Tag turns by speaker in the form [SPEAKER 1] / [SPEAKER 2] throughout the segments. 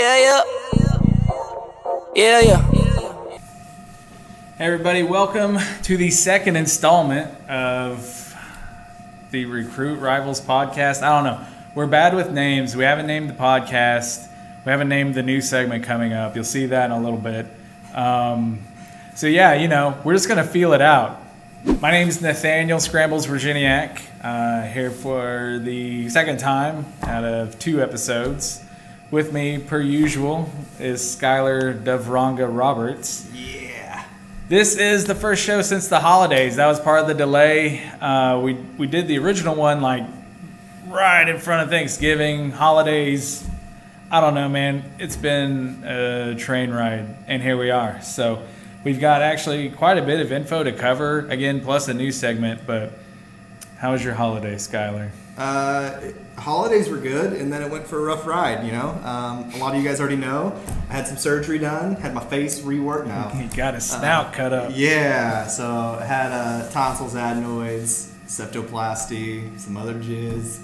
[SPEAKER 1] Yeah. Hey
[SPEAKER 2] everybody, welcome to the second installment of the Recruit Rivals podcast. I don't know. We're bad with names. We haven't named the podcast. We haven't named the new segment coming up. You'll see that in a little bit. So yeah, we're just going to feel it out. My name is Nathaniel Scrambles Virginiak, here for the second time out of 2 episodes. With me, per usual, is Skylar Devronga Roberts.
[SPEAKER 3] Yeah.
[SPEAKER 2] This is the first show since the holidays. That was part of the delay. We did the original one like right in front of Thanksgiving, holidays. I don't know, man. It's been a train ride, and here we are. So we've got actually quite a bit of info to cover, again, plus a new segment. But how was your holiday, Skylar?
[SPEAKER 3] Holidays were good, and then it went for a rough ride, A lot of you guys already know. I had some surgery done, had my face reworked now.
[SPEAKER 2] You got a snout cut up.
[SPEAKER 3] Yeah, so I had tonsils, adenoids, septoplasty, some other jizz.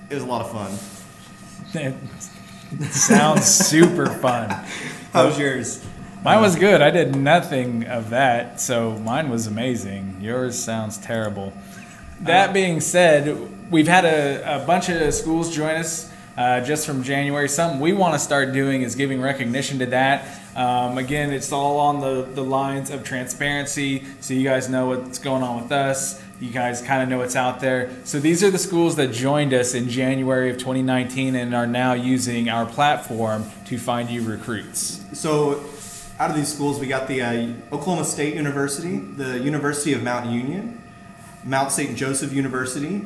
[SPEAKER 3] It was a lot of fun.
[SPEAKER 2] It sounds super fun.
[SPEAKER 3] How was yours?
[SPEAKER 2] Mine was good. I did nothing of that, so mine was amazing. Yours sounds terrible. That being said, we've had a bunch of schools join us just from January. Something we want to start doing is giving recognition to that. Again, it's all on the lines of transparency, so you guys know what's going on with us. You guys kind of know what's out there. So these are the schools that joined us in January of 2019 and are now using our platform to find you recruits.
[SPEAKER 3] So out of these schools, we got the Oklahoma State University, the University of Mount Union, Mount St. Joseph University,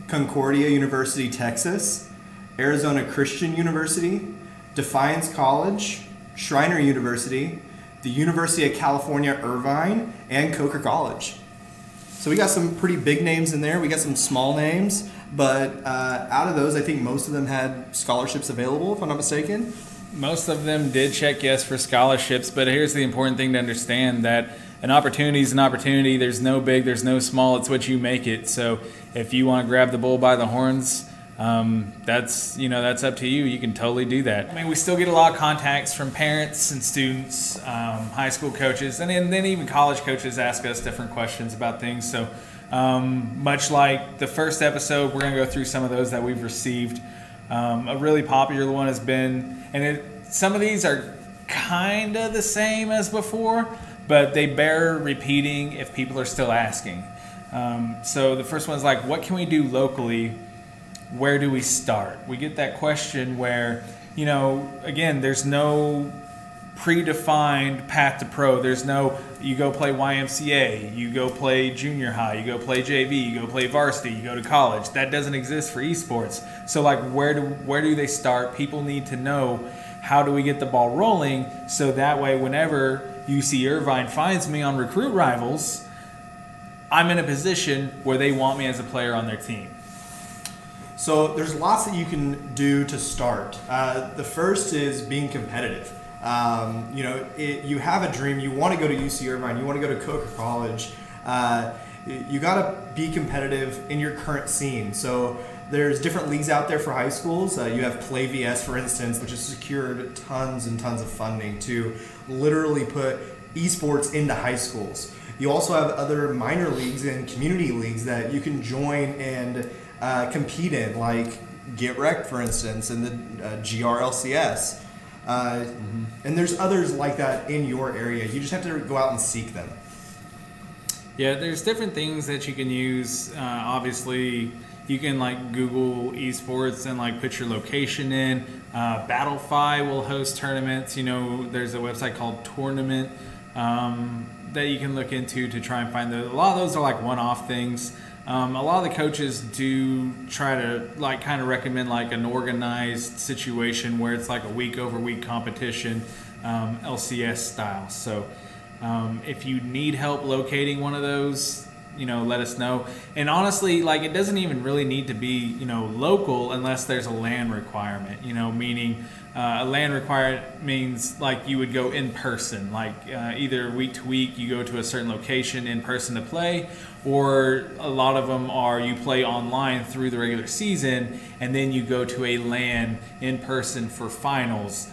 [SPEAKER 3] Concordia University, Texas, Arizona Christian University, Defiance College, Schreiner University, the University of California, Irvine, and Coker College. So we got some pretty big names in there. We got some small names, but out of those, I think most of them had scholarships available, if I'm not mistaken.
[SPEAKER 2] Most of them did check yes for scholarships, but here's the important thing to understand, that an opportunity is an opportunity. There's no big, there's no small. It's what you make it. So if you want to grab the bull by the horns, that's up to you. You can totally do that. I mean, we still get a lot of contacts from parents and students, high school coaches, and then even college coaches ask us different questions about things. So much like the first episode, we're going to go through some of those that we've received. A really popular one has been, and some of these are kind of the same as before, but they bear repeating if people are still asking. So the first one's like, what can we do locally? Where do we start? We get that question where, again, there's no predefined path to pro. There's no, you go play YMCA, you go play junior high, you go play JV, you go play varsity, you go to college. That doesn't exist for esports. So like, where do they start? People need to know, how do we get the ball rolling, so that way whenever UC Irvine finds me on Recruit Rivals, I'm in a position where they want me as a player on their team.
[SPEAKER 3] So there's lots that you can do to start. The first is being competitive. You have a dream. You want to go to UC Irvine. You want to go to Coker College. You got to be competitive in your current scene. So there's different leagues out there for high schools. You have Play VS, for instance, which has secured tons and tons of funding to literally put esports into high schools. You also have other minor leagues and community leagues that you can join and compete in, like Get Wrecked, for instance, and the GRLCS. And there's others like that in your area. You just have to go out and seek them.
[SPEAKER 2] Yeah, there's different things that you can use. Obviously, you can like Google esports and like put your location in. Battlefy will host tournaments. There's a website called Tournament that you can look into to try and find those. A lot of those are like one-off things. A lot of the coaches do try to like kind of recommend like an organized situation where it's like a week-over-week competition, LCS style. So if you need help locating one of those, let us know. And honestly, like, it doesn't even really need to be, local unless there's a LAN requirement, meaning a LAN requirement means like you would go in person, like either week to week you go to a certain location in person to play, or a lot of them are you play online through the regular season and then you go to a LAN in person for finals.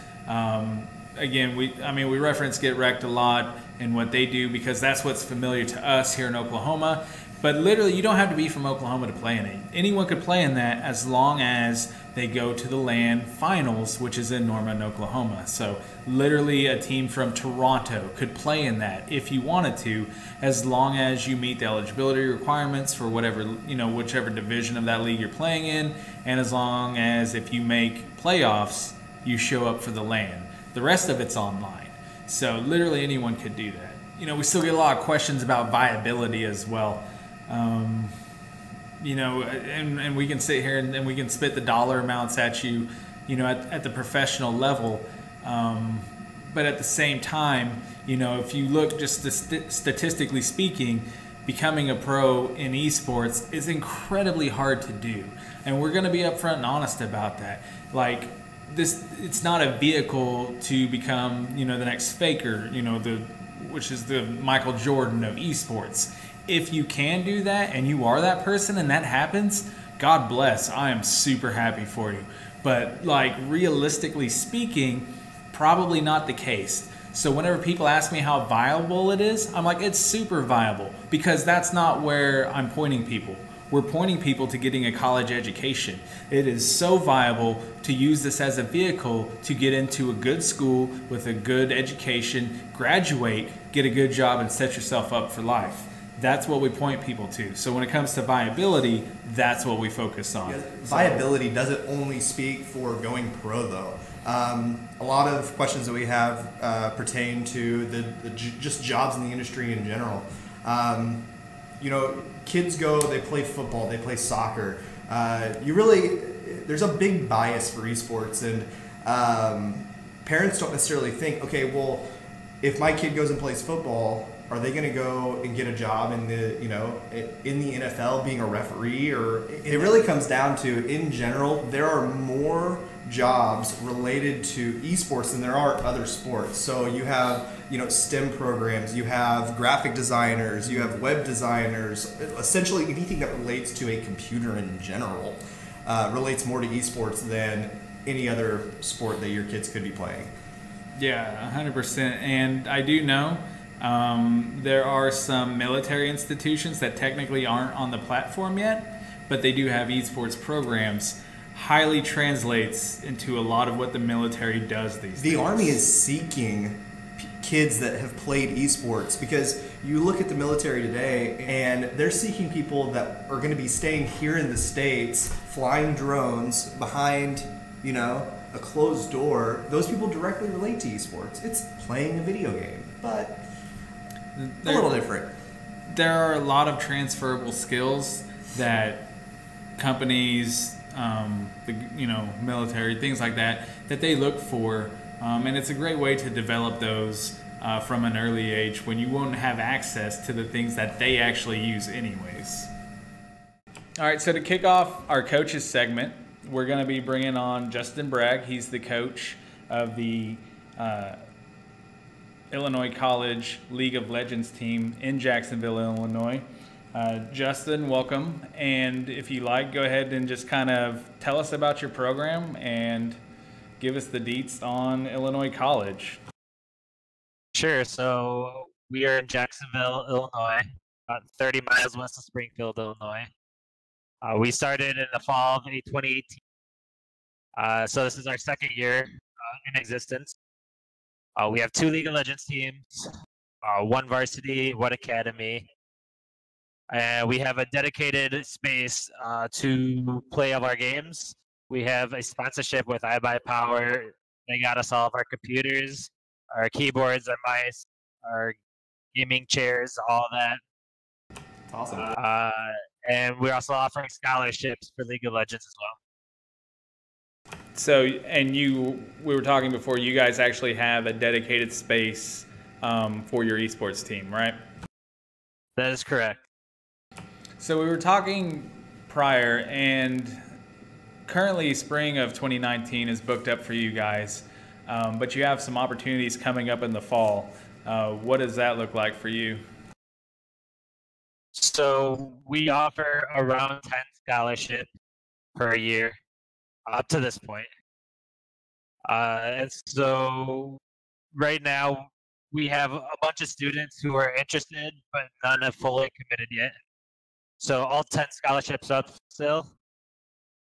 [SPEAKER 2] Again, we reference Get Wrecked a lot and what they do because that's what's familiar to us here in Oklahoma. But literally, you don't have to be from Oklahoma to play in it. Anyone could play in that as long as they go to the LAN finals, which is in Norman, Oklahoma. So literally, a team from Toronto could play in that if you wanted to, as long as you meet the eligibility requirements for whatever, whichever division of that league you're playing in, and as long as if you make playoffs, you show up for the LAN. The rest of it's online. So literally anyone could do that. We still get a lot of questions about viability as well. And we can sit here and we can spit the dollar amounts at you, at the professional level. But at the same time, if you look just statistically speaking, becoming a pro in esports is incredibly hard to do. And we're going to be upfront and honest about that. Like, it's not a vehicle to become, the next Faker, which is the Michael Jordan of esports. If you can do that and you are that person and that happens, God bless. I am super happy for you. But like, realistically speaking, probably not the case. So whenever people ask me how viable it is, I'm like, it's super viable, because that's not where I'm pointing people. We're pointing people to getting a college education. It is so viable to use this as a vehicle to get into a good school with a good education, graduate, get a good job, and set yourself up for life. That's what we point people to. So when it comes to viability, that's what we focus on.
[SPEAKER 3] Yeah, viability doesn't only speak for going pro, though. A lot of questions that we have pertain to the just jobs in the industry in general. Kids go, they play football, they play soccer. There's a big bias for esports, and parents don't necessarily think, okay, well, if my kid goes and plays football, are they going to go and get a job in the NFL being a referee? Or it really comes down to, in general, there are more jobs related to esports than there are other sports. So you have, STEM programs, you have graphic designers, you have web designers. Essentially anything that relates to a computer in general relates more to esports than any other sport that your kids could be playing.
[SPEAKER 2] Yeah, 100%. And I do know there are some military institutions that technically aren't on the platform yet, but they do have esports programs. Highly translates into a lot of what the military does these days.
[SPEAKER 3] The Army is seeking kids that have played esports, because you look at the military today and they're seeking people that are going to be staying here in the States, flying drones behind, a closed door. Those people directly relate to esports. It's playing a video game, but a little different.
[SPEAKER 2] There are a lot of transferable skills that companies, military, things like that they look for, and it's a great way to develop those from an early age when you won't have access to the things that they actually use anyways. All right, so to kick off our coaches segment, we're going to be bringing on Justin Bragg. He's the coach of the Illinois College League of Legends team in Jacksonville, Illinois. Justin, welcome. And if you like, go ahead and just kind of tell us about your program and give us the deets on Illinois College.
[SPEAKER 1] Sure. So we are in Jacksonville, Illinois, about 30 miles west of Springfield, Illinois. We started in the fall of 2018. So this is our second year in existence. We have 2 League of Legends teams, 1 varsity, 1 academy. And we have a dedicated space to play all our games. We have a sponsorship with iBuyPower. They got us all of our computers, our keyboards, our mice, our gaming chairs, all that.
[SPEAKER 3] It's awesome.
[SPEAKER 1] And we're also offering scholarships for League of Legends as well.
[SPEAKER 2] So, and we were talking before, you guys actually have a dedicated space for your esports team, right?
[SPEAKER 1] That is correct.
[SPEAKER 2] So we were talking prior, and currently spring of 2019 is booked up for you guys, but you have some opportunities coming up in the fall. What does that look like for you?
[SPEAKER 1] So we offer around 10 scholarships per year up to this point. And so right now we have a bunch of students who are interested, but none have fully committed yet. So all 10 scholarships up still,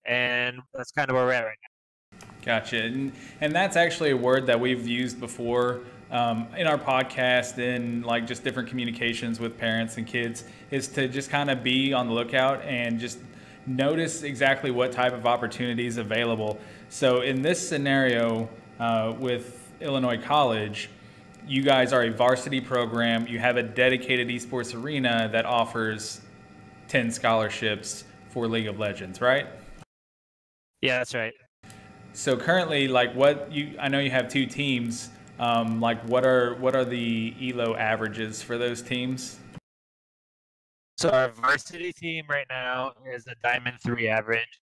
[SPEAKER 1] and that's kind of where we're at right now.
[SPEAKER 2] Gotcha. And that's actually a word that we've used before in our podcast and like just different communications with parents and kids, is to just kind of be on the lookout and just notice exactly what type of opportunity is available. So in this scenario with Illinois College, you guys are a varsity program. You have a dedicated esports arena that offers 10 scholarships for League of Legends, right?
[SPEAKER 1] Yeah, that's right.
[SPEAKER 2] So currently, like I know you have two teams. Like what are the ELO averages for those teams?
[SPEAKER 1] So our varsity team right now is a Diamond 3 average,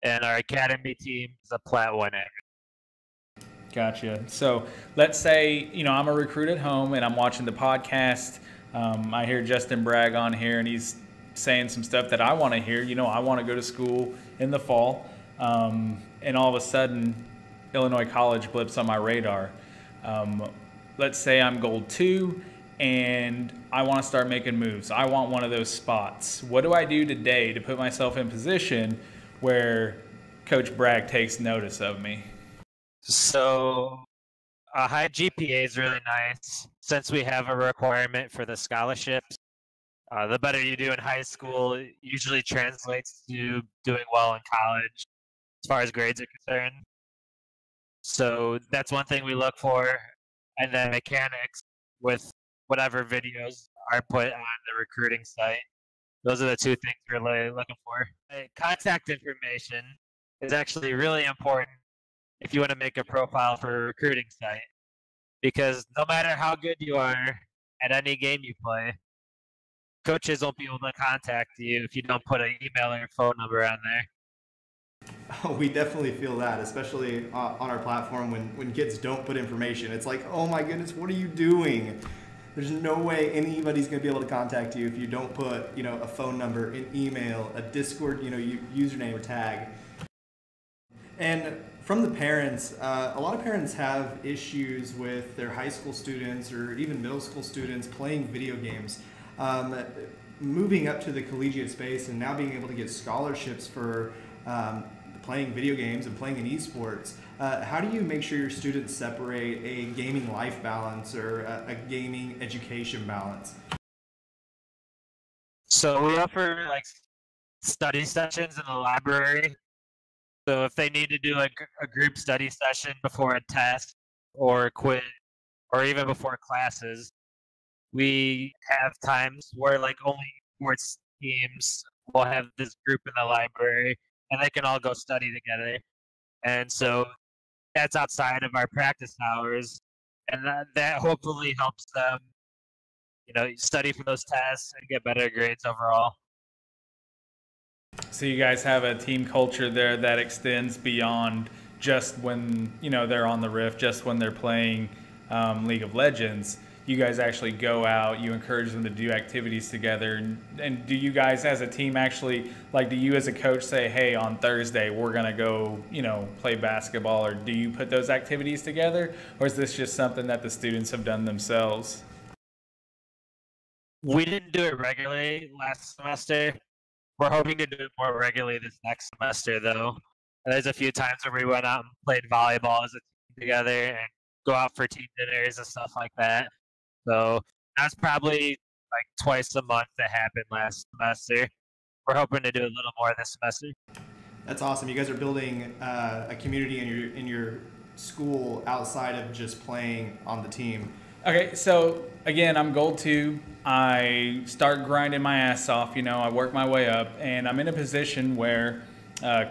[SPEAKER 1] and our academy team is a Plat 1 average.
[SPEAKER 2] Gotcha. So let's say, I'm a recruit at home and I'm watching the podcast. I hear Justin Bragg on here and he's saying some stuff that I want to hear. I want to go to school in the fall. And all of a sudden, Illinois College blips on my radar. Let's say I'm Gold 2 and I want to start making moves. I want one of those spots. What do I do today to put myself in position where Coach Bragg takes notice of me?
[SPEAKER 1] So a high GPA is really nice. Since we have a requirement for the scholarships, the better you do in high school, it usually translates to doing well in college as far as grades are concerned. So that's one thing we look for. And then mechanics with whatever videos are put on the recruiting site. Those are the two things we're really looking for. Contact information is actually really important if you want to make a profile for a recruiting site. Because no matter how good you are at any game you play, coaches won't be able to contact you if you don't put an email or phone number on there.
[SPEAKER 3] Oh, we definitely feel that, especially on our platform when kids don't put information. It's like, oh my goodness, what are you doing? There's no way anybody's going to be able to contact you if you don't put, a phone number, an email, a Discord, username or tag. And from the parents, a lot of parents have issues with their high school students or even middle school students playing video games. Moving up to the collegiate space and now being able to get scholarships for playing video games and playing in esports, how do you make sure your students separate a gaming life balance or a gaming education balance?
[SPEAKER 1] So we offer like study sessions in the library. So if they need to do a group study session before a test or a quiz or even before classes, we have times where like only sports teams will have this group in the library and they can all go study together. And so that's outside of our practice hours, and that hopefully helps them, study for those tests and get better grades overall.
[SPEAKER 2] So you guys have a team culture there that extends beyond just when, they're on the Rift, just when they're playing League of Legends. You guys actually go out, you encourage them to do activities together. And do you guys as a team actually, do you as a coach say, hey, on Thursday, we're going to go, play basketball, or do you put those activities together? Or is this just something that the students have done themselves?
[SPEAKER 1] We didn't do it regularly last semester. We're hoping to do it more regularly this next semester, though. There's a few times where we went out and played volleyball as a team together and go out for team dinners and stuff like that. So that's probably like twice a month that happened last semester. We're hoping to do a little more this semester.
[SPEAKER 3] That's awesome. You guys are building a community in your school outside of just playing on the team.
[SPEAKER 2] Okay, so again, I'm Gold 2. I start grinding my ass off, I work my way up, and I'm in a position where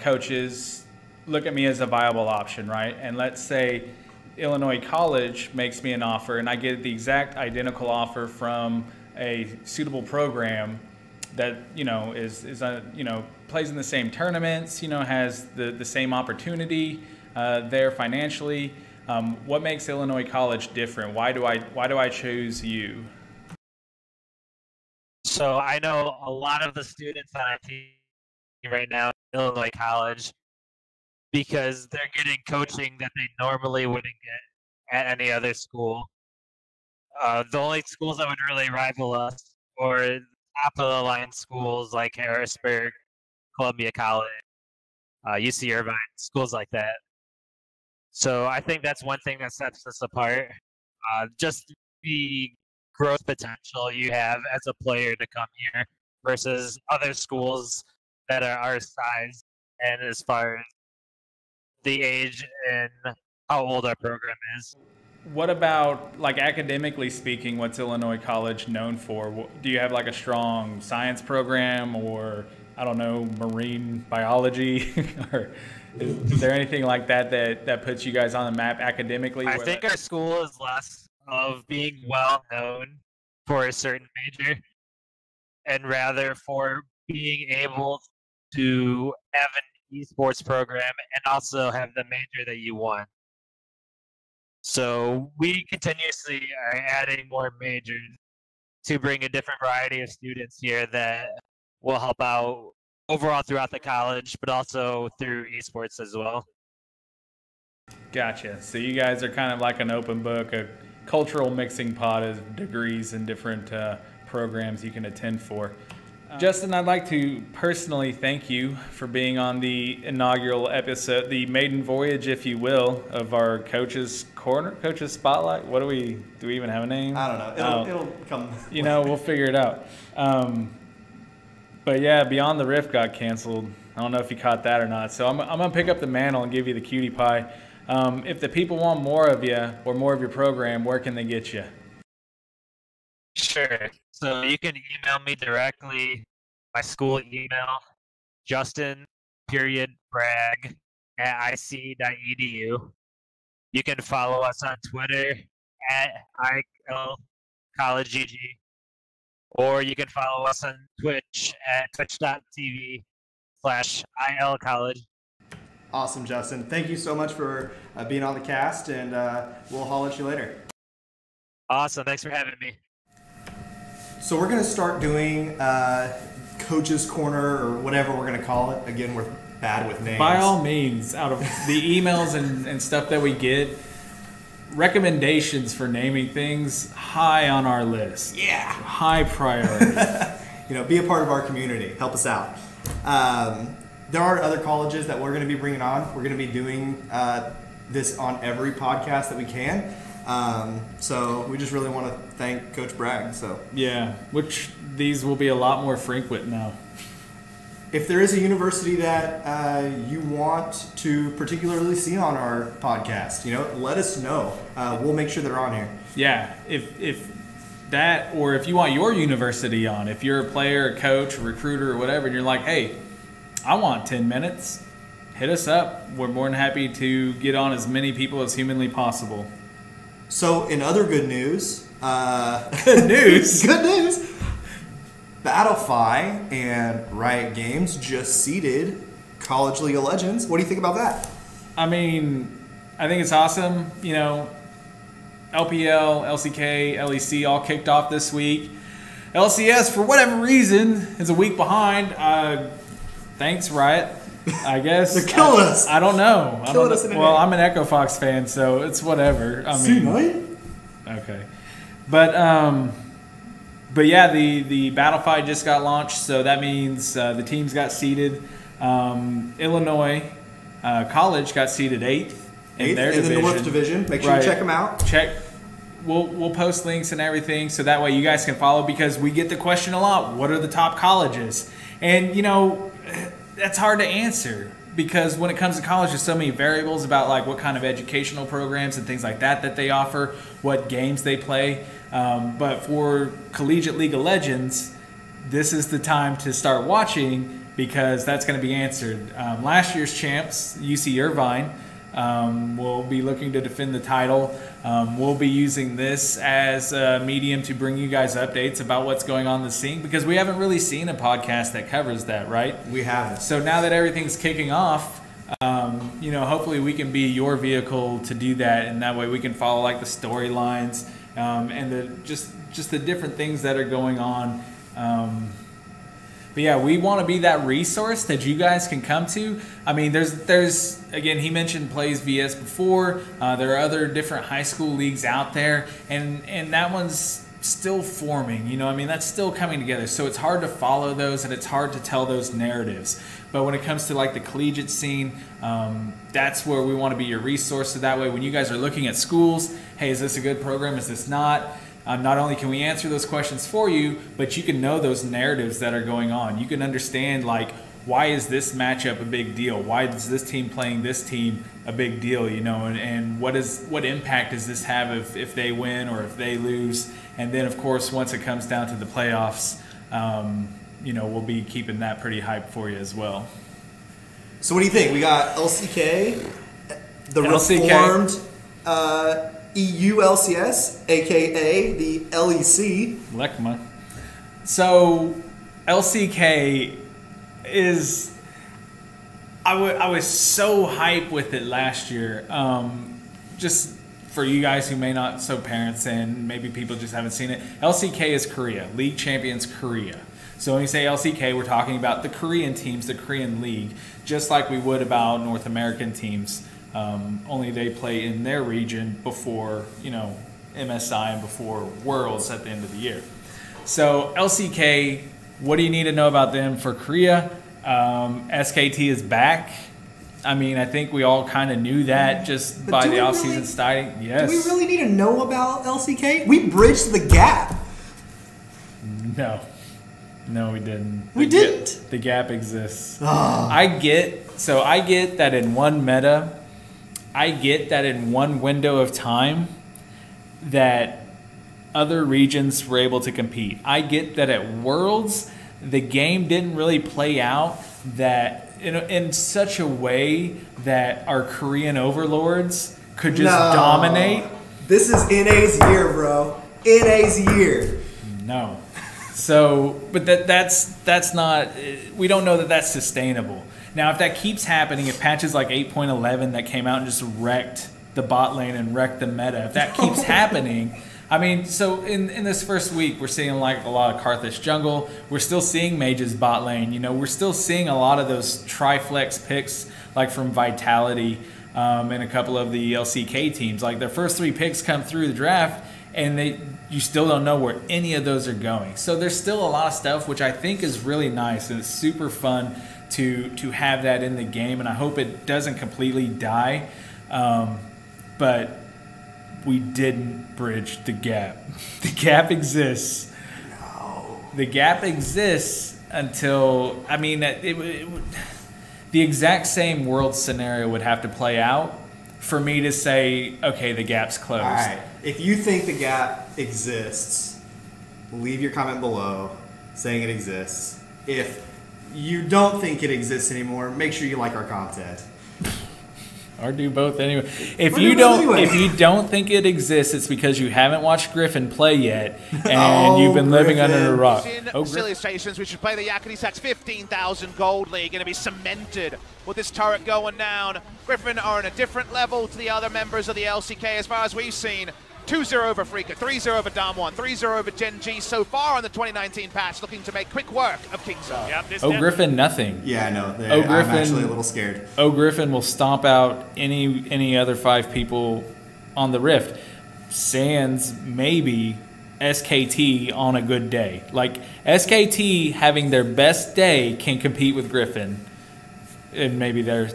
[SPEAKER 2] coaches look at me as a viable option, right? And let's say Illinois College makes me an offer and I get the exact identical offer from a suitable program that is plays in the same tournaments, has the same opportunity there financially. What makes Illinois College different? Why do I choose you?
[SPEAKER 1] So I know a lot of the students on our team right now at Illinois College because they're getting coaching that they normally wouldn't get at any other school. The only schools that would really rival us or top of the line schools like Harrisburg, Columbia College, UC Irvine, schools like that. So I think that's one thing that sets us apart. Just the growth potential you have as a player to come here versus other schools that are our size and as far as the age and how old our program is.
[SPEAKER 2] What about, like, academically speaking, what's Illinois College known for? Do you have like a strong science program, or I don't know, marine biology, or is there anything like that puts you guys on the map academically?
[SPEAKER 1] I think our school is less of being well known for a certain major and rather for being able to have an eSports program and also have the major that you want. So we continuously are adding more majors to bring a different variety of students here that will help out overall throughout the college, but also through eSports as well.
[SPEAKER 2] Gotcha. So you guys are kind of like an open book, a cultural mixing pot of degrees and different programs you can attend for. Justin, I'd like to personally thank you for being on the inaugural episode, the maiden voyage, if you will, of our Coach's Corner, Coach's Spotlight. Do we even have a name?
[SPEAKER 3] I don't know. It'll come.
[SPEAKER 2] We'll figure it out. But yeah, Beyond the Rift got canceled. I don't know if you caught that or not. So I'm going to pick up the mantle and give you the cutie pie. If the people want more of you or more of your program, where can they get you?
[SPEAKER 1] Sure. So you can email me directly, my school email, justin.bragg@ic.edu. You can follow us on Twitter at ILCollegeGG, or you can follow us on Twitch at twitch.tv/ILCollege.
[SPEAKER 3] Awesome, Justin. Thank you so much for being on the cast, and we'll holler at you later.
[SPEAKER 1] Awesome. Thanks for having me.
[SPEAKER 3] So we're going to start doing Coach's Corner, or whatever we're going to call it. Again, we're bad with names.
[SPEAKER 2] By all means, out of the emails and stuff that we get, recommendations for naming things high on our list.
[SPEAKER 3] Yeah.
[SPEAKER 2] High priority.
[SPEAKER 3] Be a part of our community. Help us out. There are other colleges that we're going to be bringing on. We're going to be doing this on every podcast that we can. So we just really want to thank Coach Bragg. So
[SPEAKER 2] yeah, which these will be a lot more frequent now.
[SPEAKER 3] If there is a university that you want to particularly see on our podcast, let us know. We'll make sure they're on here.
[SPEAKER 2] Yeah, if that, or if you want your university on, if you're a player, a coach, a recruiter, or whatever, and you're like, hey, I want 10 minutes, hit us up. We're more than happy to get on as many people as humanly possible.
[SPEAKER 3] So, in other good news,
[SPEAKER 2] good news,
[SPEAKER 3] Battlefy and Riot Games just seeded College League of Legends. What do you think about that?
[SPEAKER 2] I mean, I think it's awesome. LPL, LCK, LEC all kicked off this week. LCS, for whatever reason, is a week behind. Thanks, Riot. I guess
[SPEAKER 3] they're killing us.
[SPEAKER 2] I don't know.
[SPEAKER 3] Well,
[SPEAKER 2] I'm an Echo Fox fan, so it's whatever. Okay, but yeah, the Battlefy just got launched, so that means the teams got seeded. Illinois College got seeded 8th in their division.
[SPEAKER 3] In the North Division. Make sure you check them out.
[SPEAKER 2] We'll post links and everything, so that way you guys can follow, because we get the question a lot: what are the top colleges? And that's hard to answer, because when it comes to college, there's so many variables about like what kind of educational programs and things like that they offer, what games they play. But for Collegiate League of Legends, this is the time to start watching, because that's going to be answered. Last year's champs, UC Irvine, We'll be looking to defend the title. We'll be using this as a medium to bring you guys updates about what's going on in the scene, because we haven't really seen a podcast that covers that, right?
[SPEAKER 3] We haven't.
[SPEAKER 2] So now that everything's kicking off, you know, hopefully we can be your vehicle to do that, and that way we can follow like the storylines and the just the different things that are going on. But yeah, we want to be that resource that you guys can come to. I mean, there's again, he mentioned Plays VS before. There are other different high school leagues out there, and that one's still forming. You know, I mean, that's still coming together. So it's hard to follow those, and it's hard to tell those narratives. But when it comes to like the collegiate scene, that's where we want to be your resource. So that way, when you guys are looking at schools, hey, is this a good program? Is this not? Not only can we answer those questions for you, but you can know those narratives that are going on. You can understand, like, why is this matchup a big deal? Why is this team playing this team a big deal? You know, and what impact does this have if they win or if they lose? And then, of course, once it comes down to the playoffs, you know, we'll be keeping that pretty hyped for you as well.
[SPEAKER 3] So what do you think? We got LCK, the
[SPEAKER 2] LCK.
[SPEAKER 3] reformed EU LCS, aka the LEC.
[SPEAKER 2] LECMA. So LCK is, I was so hyped with it last year. Just for you guys who may not, so parents and maybe people just haven't seen it. LCK is Korea, League Champions Korea. So when we say LCK, we're talking about the Korean teams, the Korean League, just like we would about North American teams. Only they play in their region before, you know, MSI and before Worlds at the end of the year. So LCK, what do you need to know about them for Korea? SKT is back. I mean, I think we all kind of knew that just by the offseason starting. Yes.
[SPEAKER 3] Do we really need to know about LCK? We bridged the gap.
[SPEAKER 2] No. No, we didn't.
[SPEAKER 3] We didn't.
[SPEAKER 2] The gap exists.
[SPEAKER 3] Oh.
[SPEAKER 2] I get that in one meta, I get that in one window of time that other regions were able to compete. I get that at Worlds, the game didn't really play out that in such a way that our Korean overlords could just dominate.
[SPEAKER 3] This is NA's year, bro. NA's year.
[SPEAKER 2] No. So, but that's not, we don't know that that's sustainable. Now, if that keeps happening, if patches like 8.11 that came out and just wrecked the bot lane and wrecked the meta, if that keeps happening, I mean, so in this first week, we're seeing like a lot of Karthus jungle. We're still seeing mages bot lane. You know, we're still seeing a lot of those tri-flex picks like from Vitality and a couple of the LCK teams. Like their first 3 picks come through the draft, and you still don't know where any of those are going. So there's still a lot of stuff, which I think is really nice, and it's super fun to have that in the game, and I hope it doesn't completely die. But we didn't bridge the gap. The gap exists.
[SPEAKER 3] No.
[SPEAKER 2] The gap exists until, I mean, the exact same world scenario would have to play out for me to say, okay, the gap's closed.
[SPEAKER 3] All right. If you think the gap exists, leave your comment below saying it exists. If you don't think it exists anymore, make sure you like our content.
[SPEAKER 2] Or do both anyway. If you don't think it exists, it's because you haven't watched Griffin play yet, and you've been living under a rock.
[SPEAKER 4] Silly stations, we should play the Yakety Sax 15,000 gold league, going to be cemented with this turret going down. Griffin are on a different level to the other members of the LCK as far as we've seen. 2-0 over Freaka, 3-0 over Damwon, 3-0 over Gen G so far on the 2019 patch, looking to make quick work of Kingzone.
[SPEAKER 2] Yep, Griffin, nothing.
[SPEAKER 3] Yeah, I know.
[SPEAKER 2] Griffin,
[SPEAKER 3] I'm actually a little scared.
[SPEAKER 2] Griffin will stomp out any other 5 people on the Rift. Sans maybe SKT on a good day. Like, SKT having their best day can compete with Griffin. And maybe they're,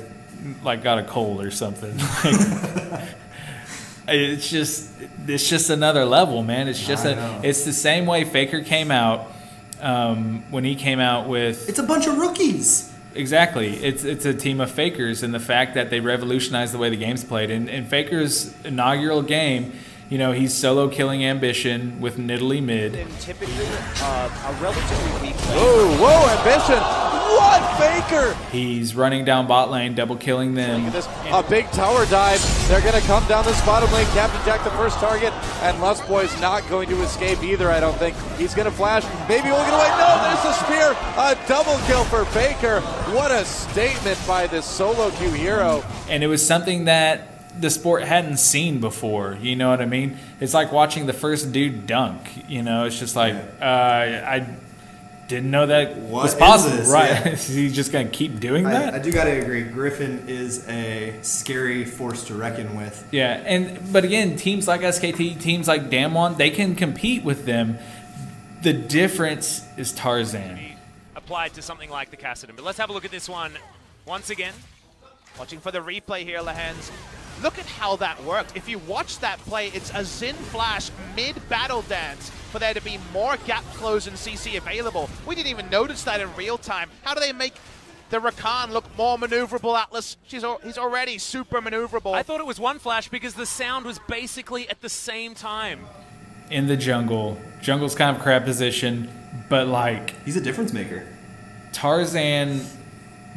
[SPEAKER 2] like, got a cold or something. It's just another level, man. It's just it's the same way Faker came out when he came out with.
[SPEAKER 3] It's a bunch of rookies.
[SPEAKER 2] Exactly. It's a team of Fakers, and the fact that they revolutionized the way the game's played. In Faker's inaugural game, you know, he's solo killing Ambition with Nidalee mid.
[SPEAKER 4] Typically, a relatively weak play. Whoa, Ambition! What
[SPEAKER 5] Faker.
[SPEAKER 2] He's running down bot lane, double killing them.
[SPEAKER 5] Look at this, a big tower dive. They're going to come down this bottom lane. Captain Jack the first target, and Lustboy's not going to escape either, I don't think. He's going to flash. Maybe we'll get away. No, there's the spear. A double kill for Faker. What a statement by this solo queue hero.
[SPEAKER 2] And it was something that the sport hadn't seen before, you know what I mean? It's like watching the first dude dunk, you know? It's just like, I didn't know that was possible, right? Yeah. Is he just going to keep doing that?
[SPEAKER 3] I do got to agree. Griffin is a scary force to reckon with.
[SPEAKER 2] Yeah, but again, teams like SKT, teams like Damwon, they can compete with them. The difference is Tarzan.
[SPEAKER 6] Applied to something like the Kassadin. But let's have a look at this one once again.
[SPEAKER 4] Watching for the replay here, Lehens. Look at how that worked. If you watch that play, it's a Xin flash mid-battle dance for there to be more gap close and CC available. We didn't even notice that in real time. How do they make the Rakan look more maneuverable, Atlas? He's already super maneuverable.
[SPEAKER 6] I thought it was one flash because the sound was basically at the same time.
[SPEAKER 2] In the jungle. Jungle's kind of crap position, but like...
[SPEAKER 3] He's a difference maker.
[SPEAKER 2] Tarzan...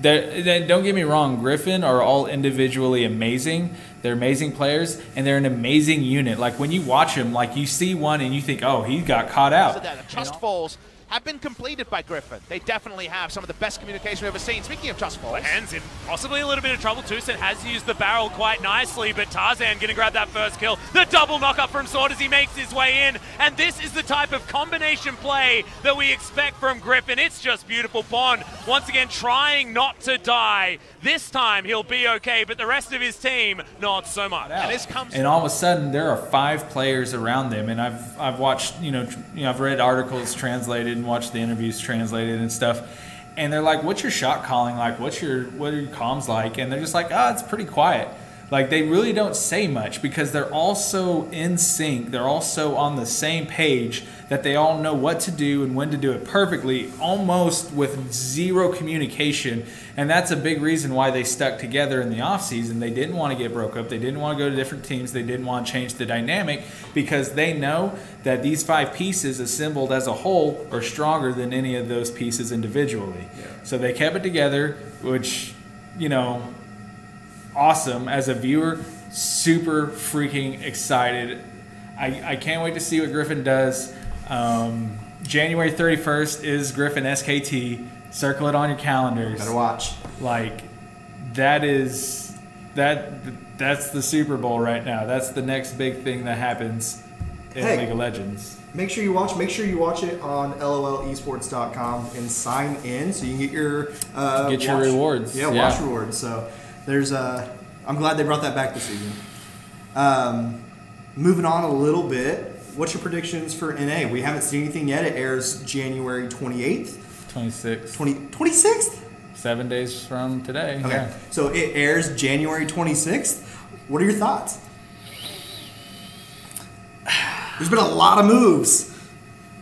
[SPEAKER 2] Don't get me wrong, Griffin are all individually amazing. They're amazing players, and they're an amazing unit. Like, when you watch them, like, you see one and you think, oh, he got caught out.
[SPEAKER 4] So the trust falls have been completed by Griffin. They definitely have some of the best communication we've ever seen. Speaking of trust falls.
[SPEAKER 6] Hands in possibly a little bit of trouble. Tucson has used the barrel quite nicely, but Tarzan going to grab that first kill. The double knock-up from Sword as he makes his way in, and this is the type of combination play that we expect from Griffin. It's just beautiful. Bond, once again, trying not to die. This time he'll be okay, but the rest of his team, not so much.
[SPEAKER 4] And this comes
[SPEAKER 2] and all of a sudden, there are 5 players around them, and I've watched, I've read articles translated and watched the interviews translated and stuff, and they're like, what's your shot calling like? What are your comms like? And they're just like, it's pretty quiet. Like, they really don't say much because they're all so in sync. They're all so on the same page that they all know what to do and when to do it perfectly, almost with zero communication. And that's a big reason why they stuck together in the offseason. They didn't want to get broke up. They didn't want to go to different teams. They didn't want to change the dynamic because they know that these 5 pieces assembled as a whole are stronger than any of those pieces individually. Yeah. So they kept it together, which, awesome. As a viewer, super freaking excited. I can't wait to see what Griffin does. January 31st is Griffin SKT. Circle it on your calendars.
[SPEAKER 3] Better watch.
[SPEAKER 2] Like, that's the Super Bowl right now. That's the next big thing that happens in League of Legends.
[SPEAKER 3] Make sure you watch. Make sure you watch it on lolesports.com and sign in so you can get your
[SPEAKER 2] your rewards.
[SPEAKER 3] Yeah, watch rewards. So there's I'm glad they brought that back this season. Moving on a little bit. What's your predictions for NA? We haven't seen anything yet. It airs January 28th. 26th?
[SPEAKER 2] 7 days from today.
[SPEAKER 3] Okay. Yeah. So it airs January 26th. What are your thoughts? There's been a lot of moves.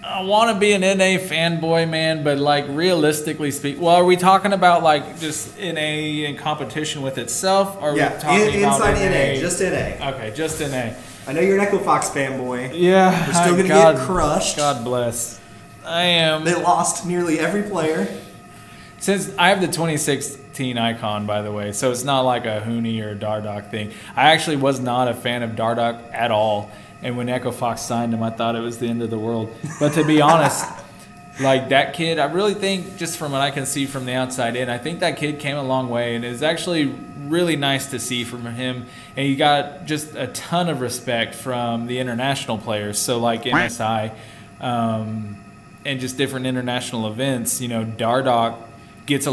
[SPEAKER 2] I want to be an NA fanboy, man, but like realistically speaking, well, are we talking about like just NA in competition with itself? Or are we talking
[SPEAKER 3] inside
[SPEAKER 2] about
[SPEAKER 3] NA, just NA.
[SPEAKER 2] Okay, just NA.
[SPEAKER 3] I know you're an Echo Fox fanboy.
[SPEAKER 2] Yeah,
[SPEAKER 3] we're still gonna get crushed.
[SPEAKER 2] God bless. I am.
[SPEAKER 3] They lost nearly every player.
[SPEAKER 2] Since I have the 2016 icon, by the way, so it's not like a Huni or a Dardoch thing. I actually was not a fan of Dardoch at all. And when Echo Fox signed him, I thought it was the end of the world. But to be honest, like that kid, I really think, just from what I can see from the outside in, I think that kid came a long way. And it was actually really nice to see from him. And he got just a ton of respect from the international players. So like MSI and just different international events. Dardoch got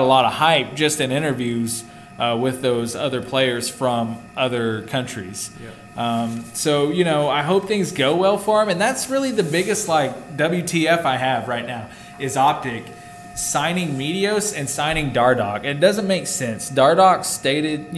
[SPEAKER 2] a lot of hype just in interviews with those other players from other countries. Yeah. So, I hope things go well for him. And that's really the biggest, WTF I have right now is Optic signing Meteos and signing Dardoch. It doesn't make sense. Dardoch stated,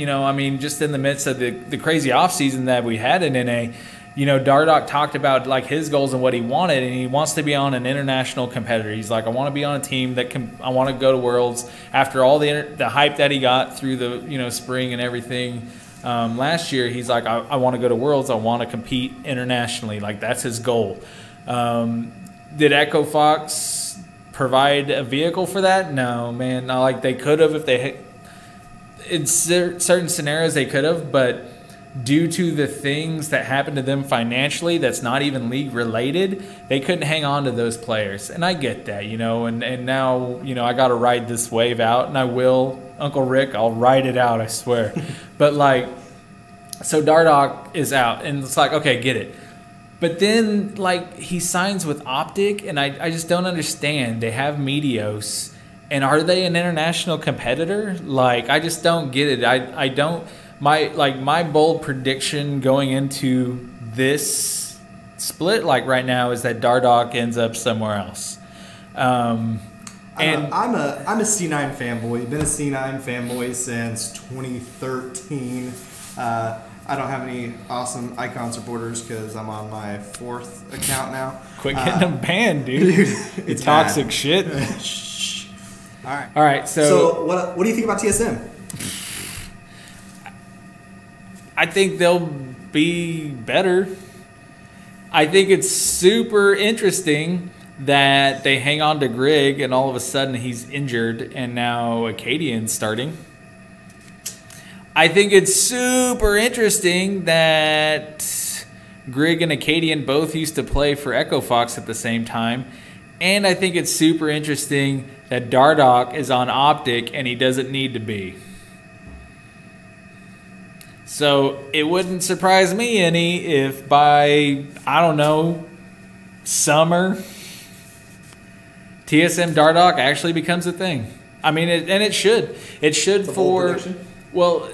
[SPEAKER 2] just in the midst of the crazy offseason that we had in NA, Dardoch talked about, his goals and what he wanted, and he wants to be on an international competitor. He's like, I want to be on a team that I want to go to Worlds. After all the hype that he got through the, spring and everything, last year, he's like, I want to go to Worlds. I want to compete internationally. That's his goal. Did Echo Fox provide a vehicle for that? No, man. Not like they could have if they in certain scenarios they could have, but due to the things that happened to them financially that's not even league related, they couldn't hang on to those players. And I get that, you know, and now, you know, I got to ride this wave out, and I will. Uncle Rick, I'll ride it out, I swear. But like, so Dardoch is out, and it's like, okay, get it. But then, like, he signs with Optic, and I just don't understand. They have Meteos, and are they an international competitor? Like, I just don't get it. I don't. My bold prediction going into this split, like right now, is that Dardoch ends up somewhere else. And
[SPEAKER 3] I'm a C9 fanboy. Been a C9 fanboy since 2013. I don't have any awesome Icon supporters because I'm on my 4th account now.
[SPEAKER 2] Quit getting them banned, dude. It's toxic shit.
[SPEAKER 3] Shh. All right.
[SPEAKER 2] So
[SPEAKER 3] what do you think about TSM?
[SPEAKER 2] I think they'll be better. I think it's super interesting that they hang on to Grigg and all of a sudden he's injured and now Acadian's starting. I think it's super interesting that Grigg and Acadian both used to play for Echo Fox at the same time. And I think it's super interesting that Dardoch is on Optic and he doesn't need to be. So it wouldn't surprise me any if by, I don't know, summer, TSM Dardoch actually becomes a thing. I mean, it should. It should for... Well,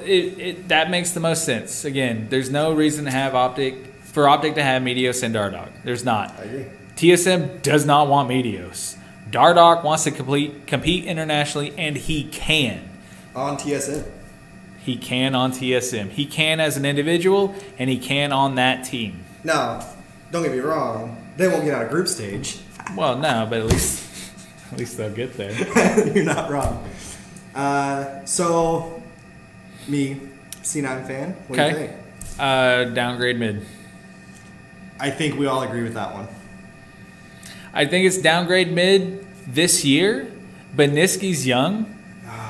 [SPEAKER 2] that makes the most sense. Again, there's no reason to have Optic to have Meteos and Dardoch. There's not.
[SPEAKER 3] I agree.
[SPEAKER 2] TSM does not want Meteos. Dardoch wants to compete internationally, and he can.
[SPEAKER 3] On TSM.
[SPEAKER 2] He can on TSM. He can as an individual, and he can on that team.
[SPEAKER 3] Now, don't get me wrong. They won't get out of group stage.
[SPEAKER 2] Well, no, but at least they'll get there.
[SPEAKER 3] You're not wrong. So, me, C9 fan, what do you think?
[SPEAKER 2] Downgrade mid.
[SPEAKER 3] I think we all agree with that one.
[SPEAKER 2] I think it's downgrade mid this year, but Niski's young.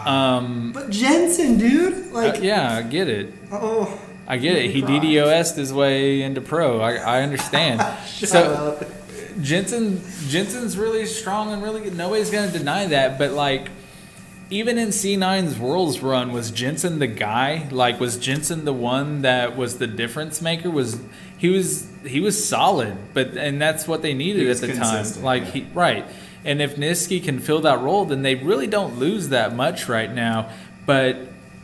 [SPEAKER 3] But Jensen, dude, like
[SPEAKER 2] yeah, I get it.
[SPEAKER 3] Oh,
[SPEAKER 2] I get it. He DDoS'd his way into pro. I understand.
[SPEAKER 3] Shut up.
[SPEAKER 2] Jensen's really strong and really good. Nobody's gonna deny that. But like, even in C9's Worlds run, was Jensen the guy? Like, was Jensen the one that was the difference maker? He was solid, and that's what they needed at the time. Like right. And if Niski can fill that role, then they really don't lose that much right now. But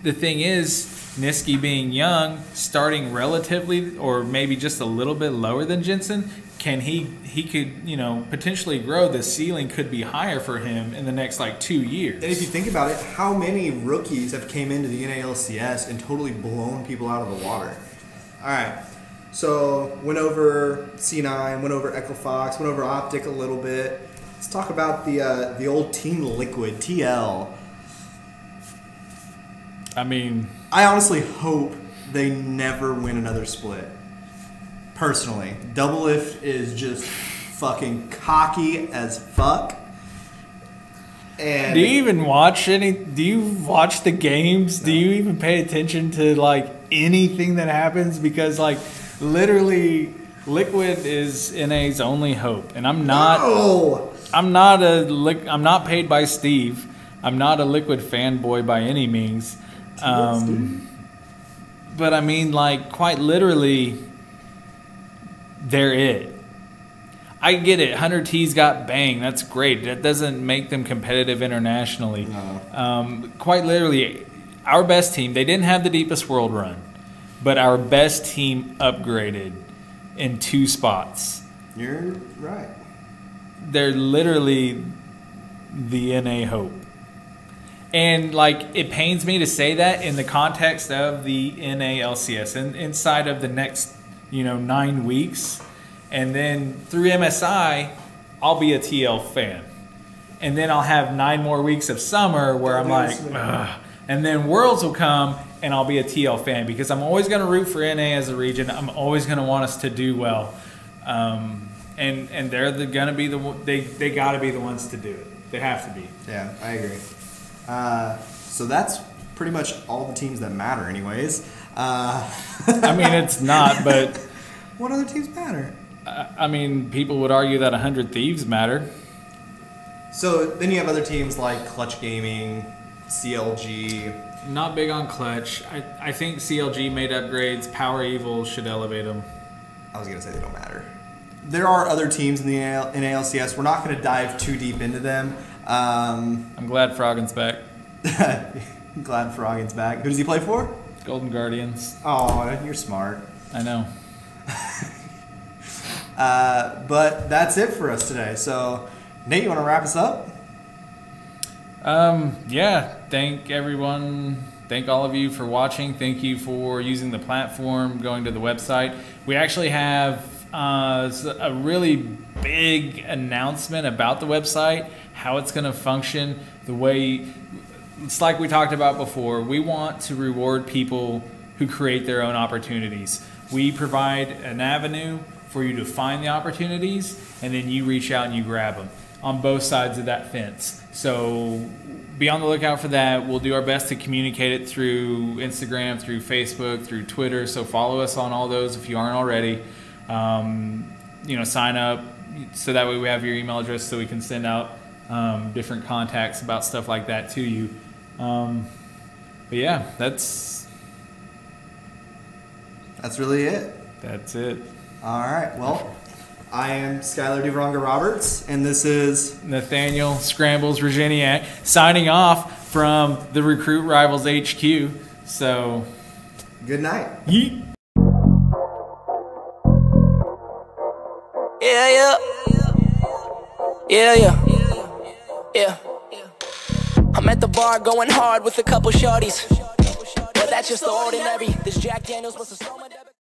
[SPEAKER 2] the thing is, Niski being young, starting relatively or maybe just a little bit lower than Jensen, he could, you know, potentially grow. The ceiling could be higher for him in the next like 2 years.
[SPEAKER 3] And if you think about it, how many rookies have came into the NALCS and totally blown people out of the water? All right. So went over C9, went over Echo Fox, went over Optic a little bit. Let's talk about the old Team Liquid, TL.
[SPEAKER 2] I mean,
[SPEAKER 3] I honestly hope they never win another split. Personally, Doublelift is just fucking cocky as fuck. And
[SPEAKER 2] do you even watch do you watch the games? No. Do you even pay attention to like anything that happens? Because like literally Liquid is NA's only hope, and I'm not.
[SPEAKER 3] No.
[SPEAKER 2] I'm not paid by Steve. I'm not a Liquid fanboy by any means. But I mean, like, quite literally, they're it. I get it. 100T's got bang. That's great. That doesn't make them competitive internationally. No. Quite literally, our best team, they didn't have the deepest world run, but our best team upgraded in 2 spots.
[SPEAKER 3] You're right.
[SPEAKER 2] They're literally the NA hope. And like, it pains me to say that in the context of the NA LCS and inside of the next, 9 weeks. And then through MSI, I'll be a TL fan. And then I'll have 9 more weeks of summer where I'm like, ugh. And then Worlds will come and I'll be a TL fan because I'm always going to root for NA as a region. I'm always going to want us to do well. And they're going to be they got to be the ones to do it. They have to be.
[SPEAKER 3] Yeah, I agree. So that's pretty much all the teams that matter anyways.
[SPEAKER 2] I mean, it's not, but...
[SPEAKER 3] What other teams matter?
[SPEAKER 2] I mean, people would argue that 100 Thieves matter.
[SPEAKER 3] So then you have other teams like Clutch Gaming, CLG.
[SPEAKER 2] Not big on Clutch. I think CLG made upgrades. Power Evil should elevate them.
[SPEAKER 3] I was going to say they don't matter. There are other teams in the in ALCS. We're not going to dive too deep into them.
[SPEAKER 2] I'm glad Froggen's back.
[SPEAKER 3] Glad Froggen's back. Who does he play for?
[SPEAKER 2] Golden Guardians.
[SPEAKER 3] Oh, you're smart.
[SPEAKER 2] I know.
[SPEAKER 3] But that's it for us today. So, Nate, you want to wrap us up?
[SPEAKER 2] Yeah. Thank everyone. Thank all of you for watching. Thank you for using the platform, going to the website. We actually have a really big announcement about the website, how it's going to function, the way, it's like we talked about before. We want to reward people who create their own opportunities. We provide an avenue for you to find the opportunities, and then you reach out and you grab them on both sides of that fence. So be on the lookout for that. We'll do our best to communicate it through Instagram, through Facebook, through Twitter. So follow us on all those if you aren't already. Sign up so that way we have your email address so we can send out different contacts about stuff like that to you. But yeah, that's
[SPEAKER 3] really it.
[SPEAKER 2] That's it.
[SPEAKER 3] All right. Well, I am Skylar DeVronga Roberts, and this is
[SPEAKER 2] Nathaniel Scrambles Virginiak signing off from the Recruit Rivals HQ. So,
[SPEAKER 3] good night.
[SPEAKER 2] Yeet.
[SPEAKER 7] Yeah. I'm at the bar going hard with a couple shorties, but that's just the ordinary. This Jack Daniels was a